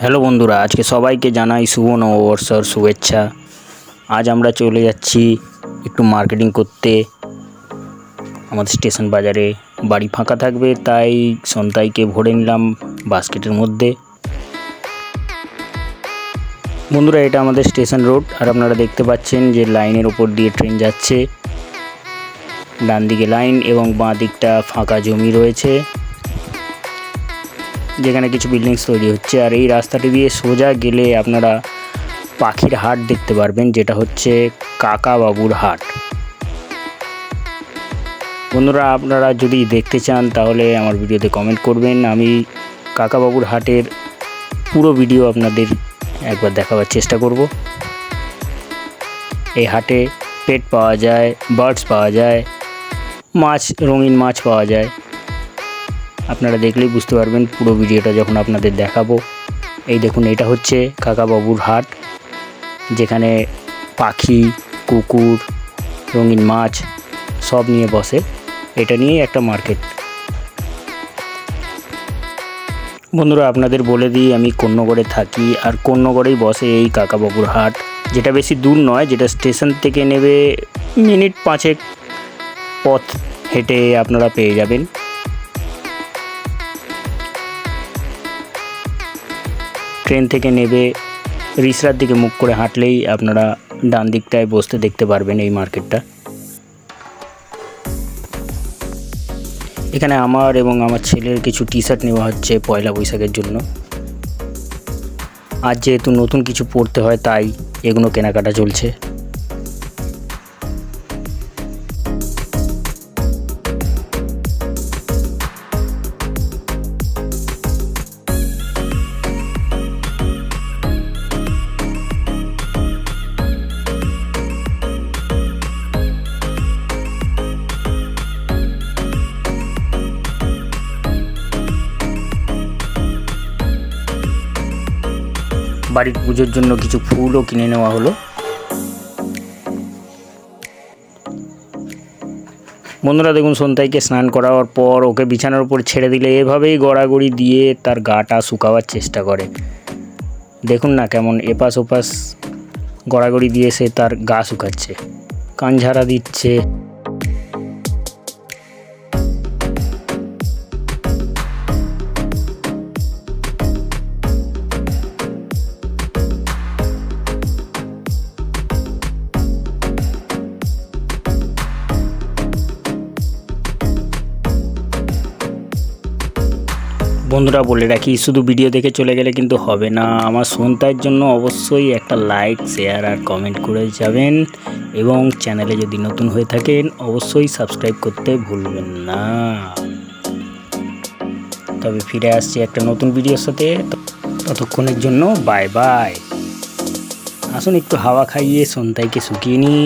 Hello বন্ধুরা, আজকে সবাইকে জানাই শুভ নববর্ষর শুভেচ্ছা। আজ আমরা চলে যাচ্ছি একটু মার্কেটিং করতে আমাদের স্টেশন বাজারে। বাড়ি ফাঁকা থাকবে তাই সন্তাইকে ভরে নিলাম বাস্কেটের মধ্যে। বন্ধুরা, এটা আমাদের স্টেশন রোড, আর আপনারা দেখতে পাচ্ছেন যে লাইনের ওপর দিয়ে ট্রেন যাচ্ছে। ডান দিকে লাইন এবং বাঁ দিকটা ফাঁকা জমি রয়েছে যেখানে কিছু বিল্ডিংস তৈরি হচ্ছে। আর এই রাস্তাটি দিয়ে সোজা গেলে আপনারা পাখির হাট দেখতে পারবেন, যেটা হচ্ছে কাকাবাবুর হাট। বন্ধুরা, আপনারা যদি দেখতে চান তাহলে আমার ভিডিওতে কমেন্ট করবেন। আমি কাকাবাবুর হাটের পুরো ভিডিও আপনাদের একবার দেখাবার চেষ্টা করব। এই হাটে পেট পাওয়া যায়, বার্ডস পাওয়া যায়, মাছ, রঙিন মাছ পাওয়া যায়। আপনারা দেখলেই বুঝতে পারবেন পুরো ভিডিওটা যখন আপনাদের দেখাবো। এই দেখুন, এটা হচ্ছে কাকাবাবুর হাট, যেখানে পাখি, কুকুর, রঙিন মাছ সব নিয়ে বসে। এটা নিয়েই একটা মার্কেট। বন্ধুরা, আপনাদের বলে দিই আমি কোন্নগরে থাকি, আর কোন্নগরেই বসে এই কাকাবাবুর হাট, যেটা বেশি দূর নয়, যেটা স্টেশন থেকে নেবে মিনিট 5 পথ হেঁটে আপনারা পেয়ে যাবেন। ট্রেন থেকে নেবে রিসরার দিকে মুখ করে হাঁটলেই আপনারা ডান দিকটায় বসতে দেখতে পারবেন এই মার্কেটটা। এখানে আমার এবং আমার ছেলের কিছু টি শার্ট নেওয়া হচ্ছে পয়লা বৈশাখের জন্য। আজ যেহেতু নতুন কিছু পরতে হয় তাই এগুলো কেনাকাটা চলছে। বাড়ির পুজোর জন্য কিছু ফুলও কিনে নেওয়া হলো। বন্ধুরা দেখুন, সন্তাইকে স্নান করার পর ওকে বিছানার উপর ছেড়ে দিলে এভাবেই গড়াগড়ি দিয়ে তার গাটা শুকাবার চেষ্টা করে। দেখুন না কেমন এপাশ ওপাশ গড়াগড়ি দিয়ে সে তার গা শুকাচ্ছে, কান ঝাড়া দিচ্ছে। বন্ধুরা, বলে রাখি, শুধু ভিডিও দেখে চলে গেলে কিন্তু হবে না। আমার সন্তানের জন্য অবশ্যই একটা লাইক, শেয়ার আর কমেন্ট করে যাবেন, এবং চ্যানেলে যদি নতুন হয়ে থাকেন অবশ্যই সাবস্ক্রাইব করতে ভুলবেন না। তবে ফিরে আসছি একটা নতুন ভিডিওর সাথে, ততক্ষণের জন্য বাই বাই। আসুন একটু হাওয়া খাইয়ে সন্তাইকে শুকিয়ে নিই।